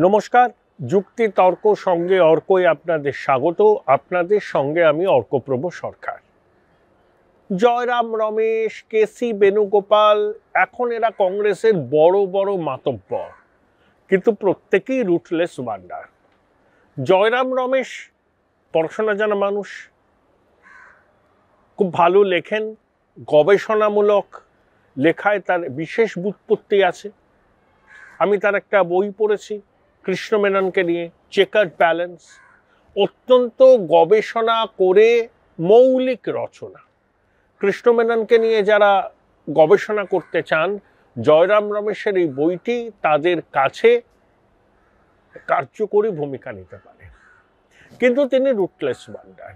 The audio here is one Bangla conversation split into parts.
নমস্কার, যুক্তি তর্ক সঙ্গে অর্কই আপনাদের স্বাগত। আপনাদের সঙ্গে আমি অর্কপ্রভ সরকার। জয়রাম রমেশ, কেসি বেণুগোপাল, এখন এরা কংগ্রেসের বড় বড় মাতব্বর, কিন্তু প্রত্যেকেই রুটলেস ওয়ান্ডার। জয়রাম রমেশ পড়াশোনা জানা মানুষ, খুব ভালো লেখেন, গবেষণামূলক লেখায় তার বিশেষ ব্যুৎপত্তি আছে। আমি তার একটা বই পড়েছি কৃষ্ণ মেননকে নিয়ে, চেকার্ড ব্যালেন্স। অত্যন্ত গবেষণা করে মৌলিক রচনা। কৃষ্ণ মেননকে নিয়ে যারা গবেষণা করতে চান, জয়রাম রমেশের এই বইটি তাদের কাছে কার্যকরী ভূমিকা নিতে পারে। কিন্তু তিনি রুটলেস ওয়ান্ডার।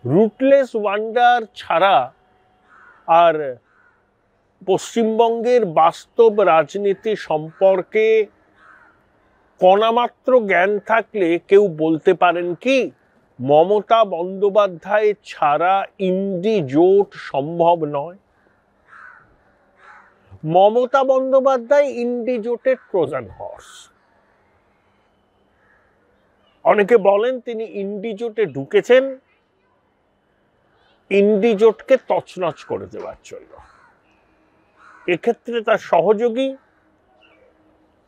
রুটলেস ওয়ান্ডার ছাড়া আর পশ্চিমবঙ্গের বাস্তব রাজনীতি সম্পর্কে কণামাত্র জ্ঞান থাকলে কেউ বলতে পারেন কি মমতা বন্দ্যোপাধ্যায় ছাড়া ইন্ডি জোট সম্ভব নয়? মমতা বন্দ্যোপাধ্যায় ইন্ডি জোটের ট্রোজান হর্স। অনেকে বলেন তিনি ইন্ডি জোটে ঢুকেছেন ইন্ডি জোটকে তছনছ করে দেওয়ার জন্য। এক্ষেত্রে তার সহযোগী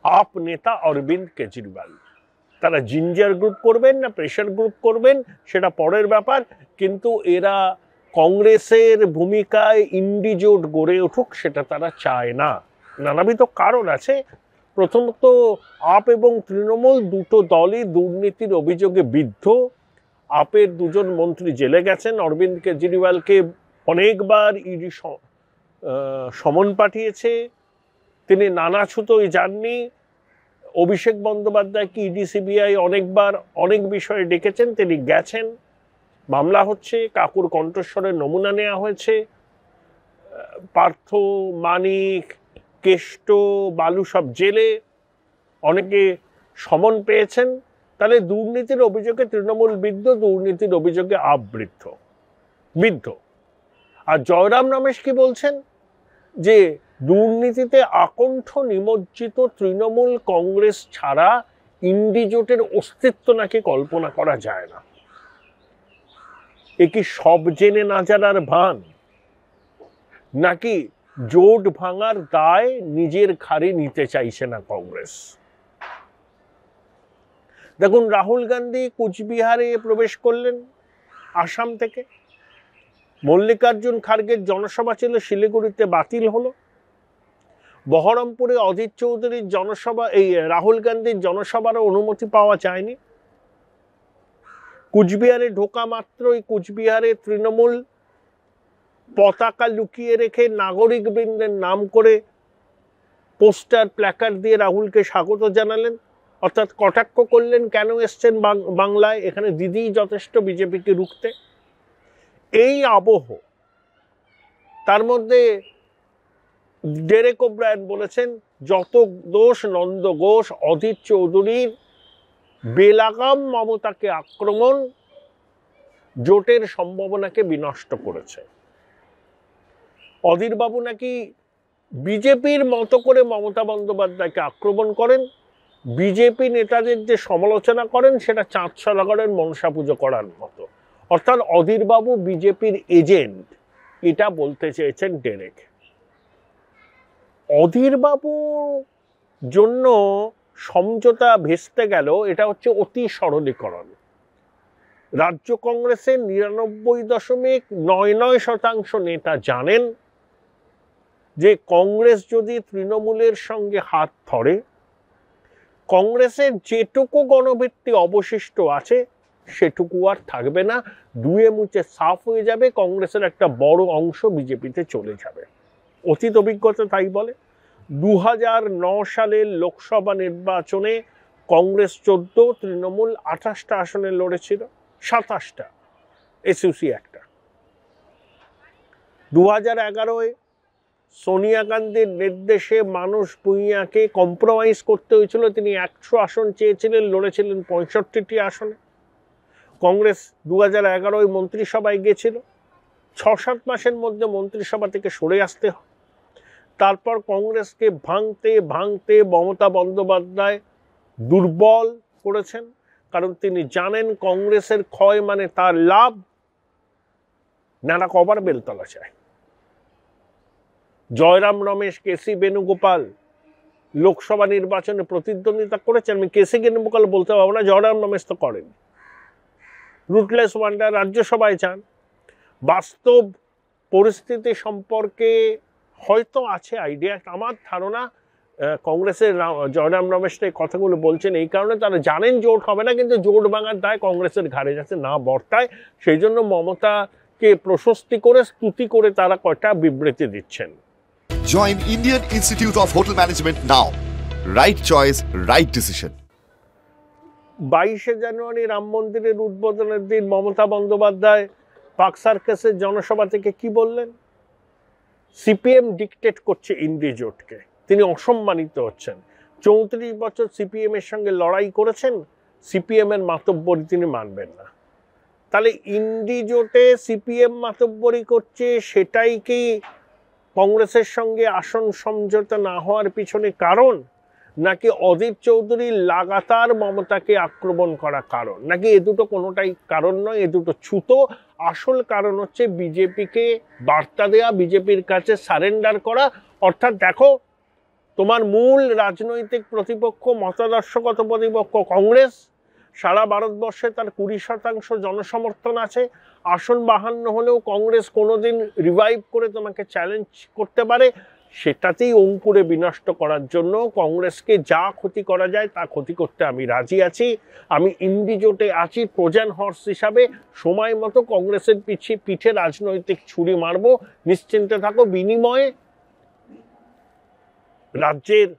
আপ নেতা অরবিন্দ কেজরিওয়াল। তারা জিঞ্জার গ্রুপ করবেন না প্রেশার গ্রুপ করবেন সেটা পরের ব্যাপার, কিন্তু এরা কংগ্রেসের ভূমিকায় ইন্ডি জোট গড়ে উঠুক সেটা তারা চায় না। নানাবিধ কারণ আছে। প্রথমত, আপ এবং তৃণমূল দুটো দলই দুর্নীতির অভিযোগে বিদ্ধ। আপের দুজন মন্ত্রী জেলে গেছেন। অরবিন্দ কেজরিওয়ালকে অনেকবার ইডি সমন পাঠিয়েছে, তিনি নানা ছুতোয় যাননি। অভিষেক বন্দ্যোপাধ্যায়কে ইডি সিবিআই অনেকবার অনেক বিষয়ে ডেকেছেন, তিনি গেছেন। মামলা হচ্ছে, কাকুর কণ্ঠস্বরের নমুনা নেওয়া হয়েছে। পার্থ, মানিক, কেষ্ট, বালু সব জেলে, অনেকে সমন পেয়েছেন। তাহলে দুর্নীতির অভিযোগে তৃণমূল বিদ্ধ, দুর্নীতির অভিযোগে আবৃদ্ধ বিদ্ধ। আর জয়রাম রমেশ কি বলছেন যে দুর্নীতিতে আকণ্ঠ নিমজ্জিত তৃণমূল কংগ্রেস ছাড়া ইন্ডি জোটের অস্তিত্ব নাকি কল্পনা করা যায় না। এ কি সব জেনে না জানার ভান, নাকি জোট ভাঙার দায় নিজের ঘাড়ে নিতে চাইছে না কংগ্রেস? দেখুন, রাহুল গান্ধী কুচবিহারে প্রবেশ করলেন আসাম থেকে। মল্লিকার্জুন খার্গের জনসভা ছিল, শিলিগুড়িতে বাতিল হলো। বহরমপুরে অজিত চৌধুরীর জনসভা, এই রাহুল গান্ধীর জনসভারও অনুমতি পাওয়া যায়নি। কুচবিহারে ঢোকা মাত্রই কুচবিহারে তৃণমূল পতাকা লুকিয়ে রেখে নাগরিক বৃন্দের নাম করে পোস্টার প্ল্যাকার্ড দিয়ে রাহুলকে স্বাগত জানালেন, অর্থাৎ কটাক্ষ করলেন কেন এসছেন বাংলায়, এখানে দিদিই যথেষ্ট বিজেপিকে রুখতে। এই আবহ, তার মধ্যে ডেরেক ওব্রায়েন বলেছেন যত দোষ নন্দ ঘোষ, অজিত চৌধুরীর বেলাগাম মমতাকে আক্রমণ জোটের সম্ভাবনাকে বিনষ্ট করেছে। অধীরবাবু নাকি বিজেপির মতো করে মমতা বন্দ্যোপাধ্যায়কে আক্রমণ করেন, বিজেপি নেতাদের যে সমালোচনা করেন সেটা চাঁদ সদাগরের মনসা পুজো করার মতো। অর্থাৎ অধীরবাবু বিজেপির এজেন্ট, এটা বলতে চেয়েছেন ডেরেক। অধীরবাবুর জন্য সমঝোতা ভেস্তে গেল, এটা হচ্ছে অতি সরলীকরণ। রাজ্য কংগ্রেসের 99.99% নেতা জানেন যে কংগ্রেস যদি তৃণমূলের সঙ্গে হাত ধরে, কংগ্রেসের যেটুকু গণভিত্তি অবশিষ্ট আছে সেটুকু আর থাকবে না, ধুয়ে মুছে সাফ হয়ে যাবে, কংগ্রেসের একটা বড় অংশ বিজেপিতে চলে যাবে। অতীত অভিজ্ঞতা তাই বলে। 2009 সালের লোকসভা নির্বাচনে কংগ্রেস 14, তৃণমূল 28টা আসনে লড়েছিল, 27টা, এসইউসি একটা। 2011-এ সোনিয়া গান্ধীর নির্দেশে মানুষ ভূঁইয়াকে কম্প্রোমাইজ করতে হয়েছিল, তিনি 100 আসন চেয়েছিলেন, লড়েছিলেন 65টি আসনে। কংগ্রেস 2011-এ মন্ত্রিসভায় গেছিল, 6-7 মাসের মধ্যে মন্ত্রিসভা থেকে সরে আসতে হয়। তারপর কংগ্রেসকে ভাঙতে ভাঙতে মমতা বন্দ্যোপাধ্যায় দুর্বল করেছেন, কারণ তিনি জানেন কংগ্রেসের ক্ষয় মানে তার লাভ। নানা কবার বেলতলা চায়। জয়রাম রমেশ, কেসি বেণুগোপাল লোকসভা নির্বাচনে প্রতিদ্বন্দ্বিতা করেছেন। আমি কেসি বেণুগোপাল বলতে পারবো না, জয়রাম রমেশ তো করেন। রুটলেস ওয়ান্ডার রাজ্যসভায় চান। বাস্তব পরিস্থিতি সম্পর্কে হয়তো আছে আইডিয়া। আমার ধারণা কংগ্রেসের জয়রাম রমেশ এই কথাগুলো বলছেন এই কারণে, তারা জানেন জোট হবে না, কিন্তু জোট ভাঙার দায় কংগ্রেসের ঘাড়ে যাতে না বর্তায়, সেই জন্য মমতাকে প্রশস্তি করে স্তুতি করে তারা কয়টা বিবৃতি দিচ্ছেন। Join Indian Institute of Hotel Management now. Right choice, right decision. 22শে জানুয়ারি রাম মন্দিরের উদ্বোধনের দিন মমতা বন্দ্যোপাধ্যায় পার্ক সার্কাসের জনসভা থেকে কি বললেন? সিপিএম ডিকটেট করছে ইন্ডি জোটকে, তিনি অসম্মানিত হচ্ছেন। 34 বছর সিপিএম এর সঙ্গে লড়াই করেছেন, সিপিএম এর মাতব্বরি তিনি মানবেন না। তাহলে ইন্ডি জোটে সিপিএম মাতব্বরি করছে, সেটাই কি কংগ্রেসের সঙ্গে আসন সমঝোতা না হওয়ার পিছনে কারণ, নাকি অধীর চৌধুরীর লাগাতার মমতাকে আক্রমণ করা কারণ, নাকি এ দুটো কোনোটাই কারণ নয়, এ দুটো ছুতো? আসল কারণ হচ্ছে বিজেপিকে বার্তা দেয়া, বিজেপির কাছে সারেন্ডার করা। অর্থাৎ দেখো, তোমার মূল রাজনৈতিক প্রতিপক্ষ, মতাদর্শগত প্রতিপক্ষ কংগ্রেস, সারা ভারতবর্ষে তার 20% জনসমর্থন আছে। আসন 52 হলেও কংগ্রেস কোনোদিন রিভাইভ করে তোমাকে চ্যালেঞ্জ করতে পারে। সেটাতেই অঙ্কুরে বিনষ্ট করার জন্য কংগ্রেসকে যা ক্ষতি করা যায় তা ক্ষতি করতে আমি রাজি আছি। আমি ইন্ডি জোটে আছি ট্রোজান হর্স হিসাবে। সময় মতো কংগ্রেসের পিঠে রাজনৈতিক ছুরি মারবো, নিশ্চিন্তে থাকো। বিনিময়ে রাজ্যের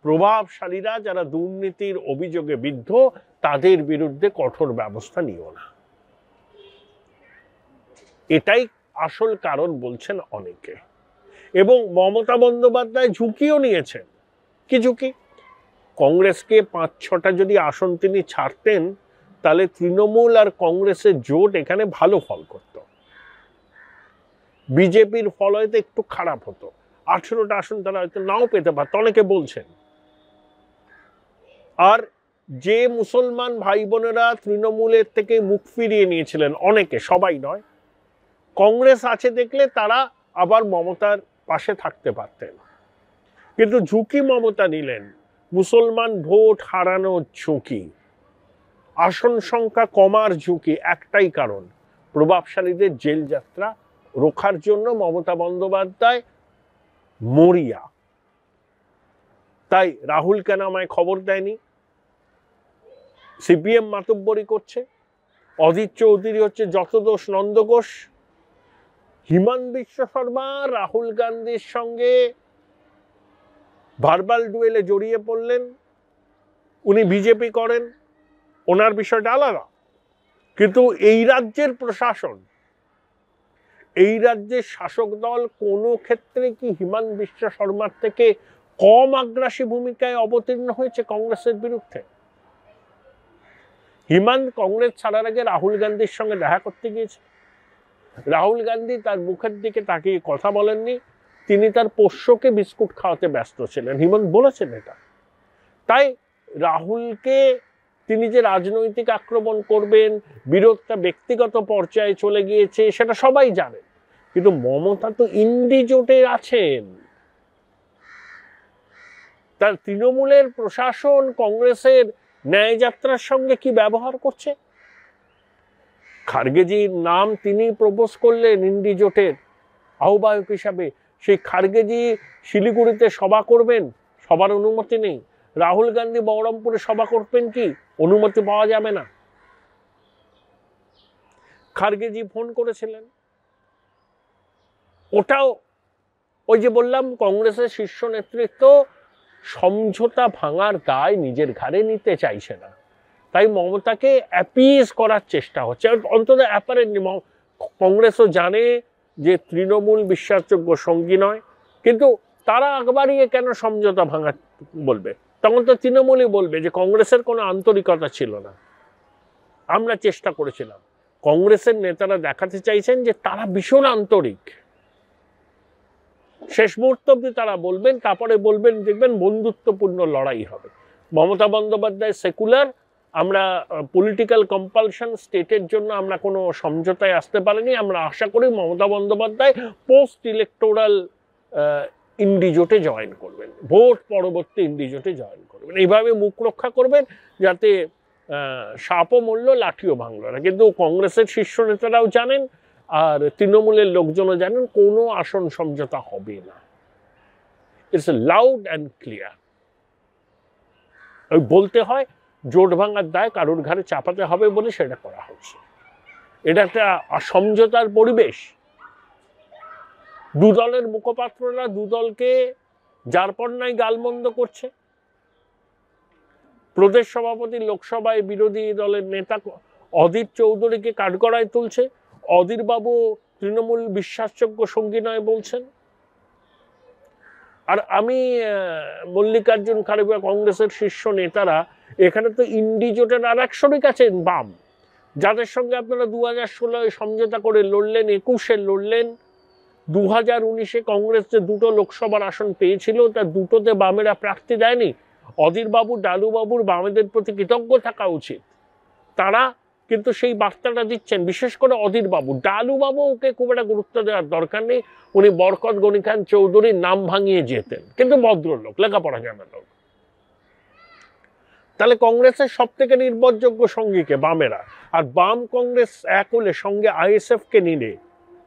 প্রভাবশালীরা যারা দুর্নীতির অভিযোগে বিদ্ধ, তাদের বিরুদ্ধে কঠোর ব্যবস্থা নিও না। এটাই আসল কারণ বলছেন অনেকে। এবং মমতা বন্দ্যোপাধ্যায় ঝুঁকিও নিয়েছেন। কি ঝুঁকি? কংগ্রেসকে 5-6টা যদি আসন তিনি ছাড়তেন, তাহলে তৃণমূল আর কংগ্রেসের জোট এখানে ভালো ফল করত। বিজেপির ফল হয়তো একটু খারাপ হতো, 18টা আসন তারা হয়তো নাও পেতে পারত, অনেকে বলছেন। আর যে মুসলমান ভাই বোনেরা তৃণমূলের থেকে মুখ ফিরিয়ে নিয়েছিলেন, অনেকে, সবাই নয়, কংগ্রেস আছে দেখলে তারা আবার মমতার পাশে থাকতে পারতেন। কিন্তু ঝুঁকি মমতা নিলেন, মুসলমান ভোট হারানোর ঝুঁকি, আসন সংখ্যা কমার ঝুঁকি। একটাই কারণ, প্রভাবশালীদের জেল যাত্রা রোখার জন্য মমতা বন্দ্যোপাধ্যায় মরিয়া। তাই রাহুল কেন আমায় খবর দেয়নি? সিপিএম মাতব্বরি করছে, অধীর চৌধুরী হচ্ছে যত দোষ নন্দঘোষ। হিমন্ত বিশ্ব শর্মা রাহুল গান্ধীর সঙ্গে ভার্বাল ডুয়েলে জড়িয়ে পড়লেন। উনি বিজেপি করেন, ওনার বিষয়টা আলাদা। কিন্তু এই রাজ্যের প্রশাসন, এই রাজ্যের শাসক দল কোনো ক্ষেত্রে কি হিমন্ত বিশ্ব শর্মার থেকে কম আগ্রাসী ভূমিকায় অবতীর্ণ হয়েছে কংগ্রেসের বিরুদ্ধে? হিমন্ত কংগ্রেস ছাড়ার আগে রাহুল গান্ধীর সঙ্গে দেখা করতে গিয়েছে। রাহুল গান্ধী তার মুখের দিকে তাকিয়ে কথা বলেননি, তিনি তার পোষ্যকে বিস্কুট খাওয়াতে ব্যস্ত ছিলেন। হিমন্ত বলেছেন এটা। তাই রাহুলকে তিনি যে রাজনৈতিক আক্রমণ করবেন, বিরোধটা ব্যক্তিগত পর্যায়ে চলে গিয়েছে, সেটা সবাই জানেন। কিন্তু মমতা তো ইন্ডি জোটে আছেন। তার তৃণমূলের প্রশাসন কংগ্রেসের ন্যায়যাত্রার সঙ্গে কি ব্যবহার করছে? খার্গেজির নাম তিনি প্রপোজ করলেন ইন্ডি জোটের আহ্বায়ক হিসাবে। সেই খার্গেজি শিলিগুড়িতে সভা করবেন, সবার অনুমতি নেই। রাহুল গান্ধী বহরমপুরে সভা করবেন, কি অনুমতি পাওয়া যাবে না। খার্গেজি ফোন করেছিলেন, ওটাও ওই যে বললাম, কংগ্রেসের শীর্ষ নেতৃত্ব সমঝোতা ভাঙার দায় নিজের ঘাড়ে নিতে চাইছে না। তাই মমতাকে অ্যাপিজ করার চেষ্টা হচ্ছে। অন্তত অ্যাপারেন্টলি কংগ্রেসও জানে যে তৃণমূল বিশ্বাসযোগ্য সঙ্গী নয়, কিন্তু তারা একবারই কেন সমঝোতা ভাঙা বলবে? তখন তো তৃণমূলই বলবে যে কংগ্রেসের কোনো আন্তরিকতা ছিল না, আমরা চেষ্টা করেছিলাম। কংগ্রেসের নেতারা দেখাতে চাইছেন যে তারা ভীষণ আন্তরিক। শেষ মুহূর্ত অব্দি তারা বলবেন, তারপরে বলবেন, দেখবেন বন্ধুত্বপূর্ণ লড়াই হবে। মমতা বন্দ্যোপাধ্যায় সেকুলার, আমরা পলিটিক্যাল কম্পালশন স্টেটের জন্য আমরা কোনো সমঝোতায় আসতে পারিনি। আমরা আশা করি মমতা বন্দ্যোপাধ্যায় পোস্ট ইলেকটোরাল ইন্ডিজোটে জয়েন করবেন, ভোট পরবর্তী ইন্ডিজোটে জয়েন করবেন। এইভাবে মুখ রক্ষা করবেন যাতে সাপও মরল লাঠিও ভাঙল না। কিন্তু কংগ্রেসের শীর্ষ নেতারাও জানেন আর তৃণমূলের লোকজনও জানেন কোনো আসন সমঝোতা হবে না। It's loud and clear. ওই বলতে হয় জোট ভাঙার দায় কারোর ঘাড়ে চাপাতে হবে বলে সেটা করা হচ্ছে। এটা একটা সমঝোতার পরিবেশ। দুদলের মুখপাত্ররা দুদলকে যার পর নাই গালমন্দ করছে। প্রদেশ সভাপতি লোকসভায় বিরোধী দলের নেতা অধীর চৌধুরীকে কাঠগড়ায় তুলছে। অধীর বাবু তৃণমূল বিশ্বাসযোগ্য সঙ্গী নয় বলছেন। আর আমি মল্লিকার্জুন খাড়গে কংগ্রেসের শীর্ষ নেতারা এখানে তো ইন্ডিজোটের আর এক শরিক আছেন বাম, যাদের সঙ্গে আপনারা 2016 সমঝোতা করে লড়লেন, 21-এ লড়লেন। 2019-এ কংগ্রেস যে দুটো লোকসভার আসন পেয়েছিল তার দুটোতে বামেরা প্রার্থী দেয়নি। অধীর বাবু, ডালু বাবুর বামেদের প্রতি কৃতজ্ঞ থাকা উচিত। তারা কিন্তু সেই বার্তাটা দিচ্ছেন, বিশেষ করে অধীর বাবু। ডালু বাবু ওকে খুব একটা গুরুত্ব দেওয়ার দরকার নেই, উনি বরকত গনি খান চৌধুরীর নাম ভাঙিয়ে যেতেন, কিন্তু ভদ্রলোক, লেখাপড়া জানা লোক। তাহলে কংগ্রেসের সব থেকে নির্ভরযোগ্য সঙ্গীকে বামেরা। আর বাম কংগ্রেস এক হলে সঙ্গে আইএসএফ কে নিলে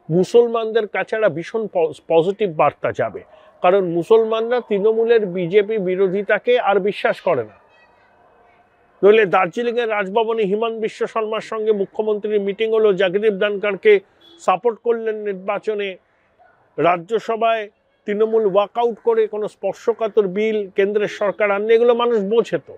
মুসলমানদের কাছে একটা ভীষণ পজিটিভ বার্তা যাবে। কারণ মুসলমানরা তৃণমূলের বিজেপি বিরোধিতাকে আর বিশ্বাস করে না। নইলে দার্জিলিংয়ের রাজভবনে হিমন্ত বিশ্ব শর্মার সঙ্গে মুখ্যমন্ত্রীর মিটিং হলো, জগদীপ ধনখড়কে সাপোর্ট করলেন নির্বাচনে। রাজ্যসভায় তৃণমূল ওয়াকআউট করে কোনো স্পর্শকাতর বিল কেন্দ্রের সরকার আনলে এগুলো মানুষ বোঝে। তো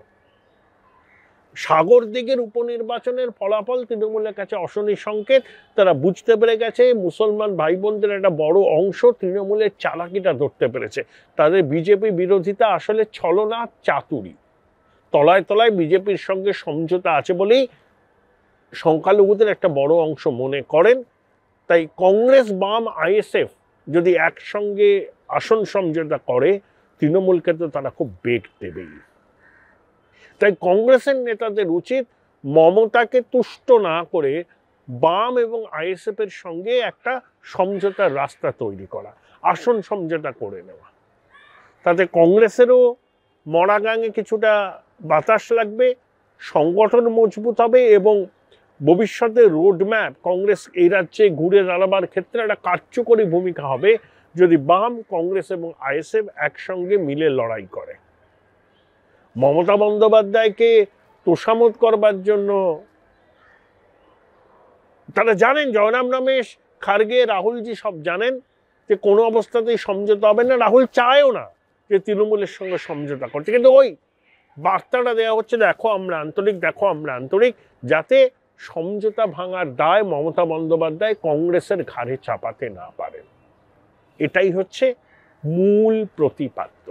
সাগরদিঘির উপনির্বাচনের ফলাফল তৃণমূলের কাছে অশনি সংকেত। তারা বুঝতে পেরে গেছে মুসলমান ভাই বোনদের একটা বড় অংশ তৃণমূলের চালাকিটা ধরতে পেরেছে। তাদের বিজেপি বিরোধিতা আসলে ছলনা, চাতুরি। তলায় তলায় বিজেপির সঙ্গে সমঝোতা আছে বলেই সংখ্যালঘুদের একটা বড় অংশ মনে করেন। তাই কংগ্রেস, বাম, আইএসএফ যদি একসঙ্গে আসন সমঝোতা করে তৃণমূলকে তো তারা খুব বেগ দেবেই। তাই কংগ্রেসের নেতাদের উচিত মমতাকে তুষ্ট না করে বাম এবং আইএসএফ এর সঙ্গে একটা সমঝোতার রাস্তা তৈরি করা, আসন সমঝোতা করে নেওয়া। তাতে কংগ্রেসেরও মরা গাঙে কিছুটা বাতাস লাগবে, সংগঠন মজবুত হবে এবং ভবিষ্যতে রোডম্যাপ কংগ্রেস এই রাজ্যে ঘুরে দাঁড়াবার ক্ষেত্রে একটা কার্যকরী ভূমিকা হবে যদি বাম, কংগ্রেস এবং আইএসএফ একসঙ্গে মিলে লড়াই করে। মমতা বন্দ্যোপাধ্যায়কে তোষামোদ করবার জন্য তারা জানেন, জয়রাম রমেশ, খার্গে, রাহুলজি সব জানেন যে কোনো অবস্থাতেই সমঝোতা হবে না। রাহুল চায়ও না যে তৃণমূলের সঙ্গে সমঝোতা করতে, কিন্তু ওই বার্তাটা দেওয়া হচ্ছে দেখো আমরা আন্তরিক, দেখো আমরা আন্তরিক, যাতে সমঝোতা ভাঙার দায় মমতা বন্দ্যোপাধ্যায় কংগ্রেসের ঘাড়ে চাপাতে না পারেন। এটাই হচ্ছে মূল প্রতিপাদ্য।